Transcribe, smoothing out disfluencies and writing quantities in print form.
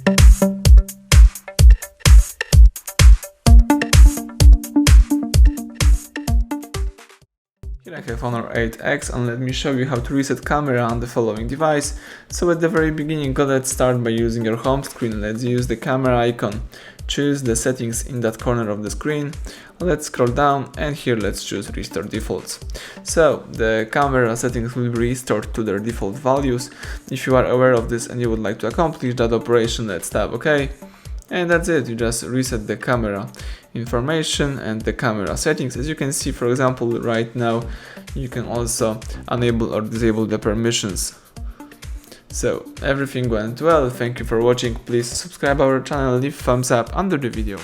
Here I have Honor 8X, and let me show you how to reset camera on the following device. So at the very beginning, let's start by using your home screen. Let's use the camera icon. Choose the settings in that corner of the screen. Let's scroll down, and here let's choose Restore Defaults. So the camera settings will be restored to their default values. If you are aware of this and you would like to accomplish that operation, let's tap OK. And that's it, you just reset the camera information and the camera settings. As you can see, for example, right now, you can also enable or disable the permissions. So everything went well. Thank you for watching. Please subscribe our channel, leave thumbs up under the video.